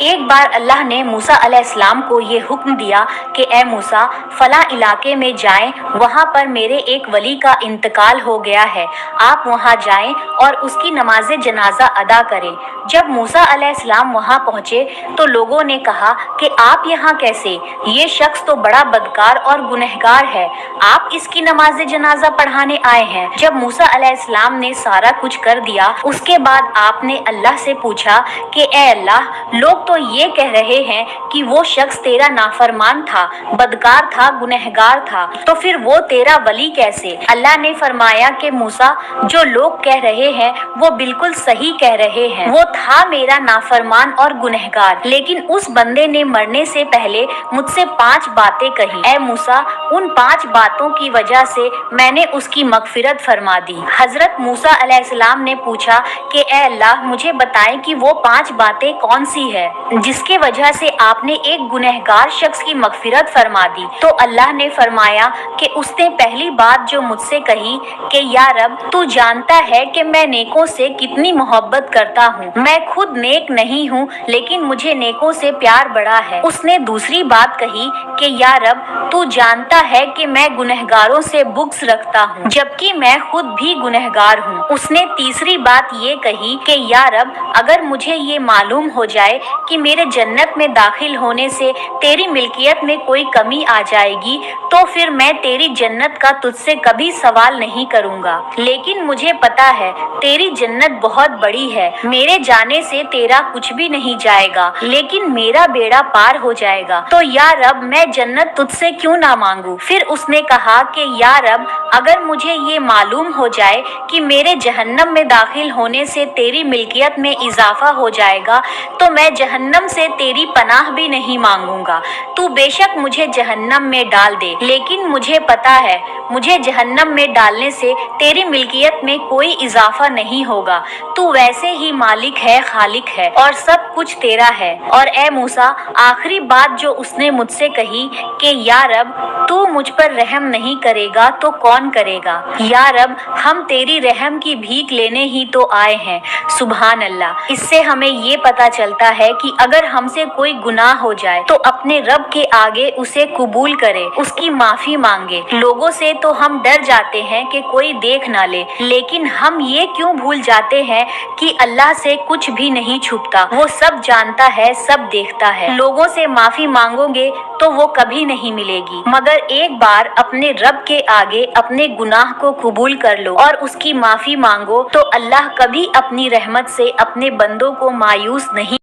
ایک بار اللہ نے موسیٰ علیہ السلام کو یہ حکم دیا کہ اے موسیٰ، فلاں علاقے میں جائیں، وہاں پر میرے ایک ولی کا انتقال ہو گیا ہے، آپ وہاں جائیں اور اس کی نماز جنازہ ادا کریں۔ جب موسیٰ علیہ السلام وہاں پہنچے تو لوگوں نے کہا کہ آپ یہاں کیسے؟ یہ شخص تو بڑا بدکار اور گنہگار ہے، آپ اس کی نماز جنازہ پڑھانے آئے ہیں۔ جب موسیٰ علیہ السلام نے سارا کچھ کر دیا، اس کے بعد آپ نے اللہ سے پوچھا کہ اے اللہ، لوگ تو یہ کہہ رہے ہیں کہ وہ شخص تیرا نافرمان تھا، بدکار تھا، گنہگار تھا، تو پھر وہ تیرا ولی کیسے؟ اللہ نے فرمایا کہ موسیٰ، جو لوگ کہہ رہے ہیں وہ بالکل صحیح کہہ رہے ہیں، وہ تھا میرا نافرمان اور گنہگار، لیکن اس بندے نے مرنے سے پہلے مجھ سے 5 باتیں کہی۔ اے موسیٰ، ان 5 باتوں کی وجہ سے میں نے اس کی مغفرت فرما دی۔ حضرت موسیٰ علیہ السلام نے پوچھا کہ اے اللہ، مجھے بتائیں کہ وہ 5 باتیں کون سی ہے جس کی وجہ سے آپ نے ایک گنہگار شخص کی مغفرت فرما دی؟ تو اللہ نے فرمایا کہ اس نے پہلی بات جو مجھ سے کہی کہ یا رب، تو جانتا ہے کہ میں نیکوں سے کتنی محبت کرتا ہوں، میں خود نیک نہیں ہوں لیکن مجھے نیکوں سے پیار بڑا ہے۔ اس نے دوسری بات کہی کہ یا رب، تو جانتا ہے کہ میں گنہگاروں سے بغض رکھتا ہوں جبکہ میں خود بھی گنہگار ہوں۔ اس نے تیسری بات یہ کہی کہ یا رب، اگر مجھے یہ معلوم ہو جائے کہ میرے جنت میں داخل ہونے سے تیری ملکیت میں کوئی کمی آ جائے گی تو پھر میں تیری جنت کا تجھ سے کبھی سوال نہیں کروں گا، لیکن مجھے پتا ہے تیری جنت بہت بڑی ہے، میرے جانے سے تیرا کچھ بھی نہیں جائے گا لیکن میرا بیڑا پار ہو جائے گا، تو یا رب میں جنت تجھ سے کیوں نہ مانگوں؟ پھر اس نے کہا کہ یا رب، اگر مجھے یہ معلوم ہو جائے کہ میرے جہنم میں داخل ہونے سے تیری ملکیت میں اضافہ ہو جائے گا تو میں جہنم سے تیری پناہ بھی نہیں مانگوں گا، تو بے شک مجھے جہنم میں ڈال دے، لیکن مجھے پتا ہے مجھے جہنم میں ڈالنے سے تیری ملکیت میں کوئی اضافہ نہیں ہوگا، تو ویسے ہی مالک ہے، خالق ہے اور سب کچھ تیرا ہے۔ اور اے موسیٰ، آخری بات جو اس نے مجھ سے کہی کہ یا رب، تو مجھ پر رحم نہیں کرے گا تو کون کرے گا؟ یا رب، ہم تیری رحم کی بھیک لینے ہی تو آئے ہیں۔ سبحان اللہ۔ اس سے ہمیں یہ پتا چلتا ہے کہ اگر ہم سے کوئی گناہ ہو جائے تو اپنے رب کے آگے اسے قبول کرے، اس کی معافی مانگے۔ لوگوں سے تو ہم ڈر جاتے ہیں کہ کوئی دیکھ نہ لے، لیکن ہم یہ کیوں بھول جاتے ہیں کہ اللہ سے کچھ بھی نہیں چھپتا، وہ سب جانتا ہے، سب دیکھتا ہے۔ لوگوں سے معافی مانگو گے تو وہ کبھی نہیں ملے گی، مگر ایک بار اپنے رب کے آگے اپنے گناہ کو قبول کر لو اور اس کی معافی مانگو تو اللہ کبھی اپنی رحمت سے اپنے بندوں کو مایوس نہیں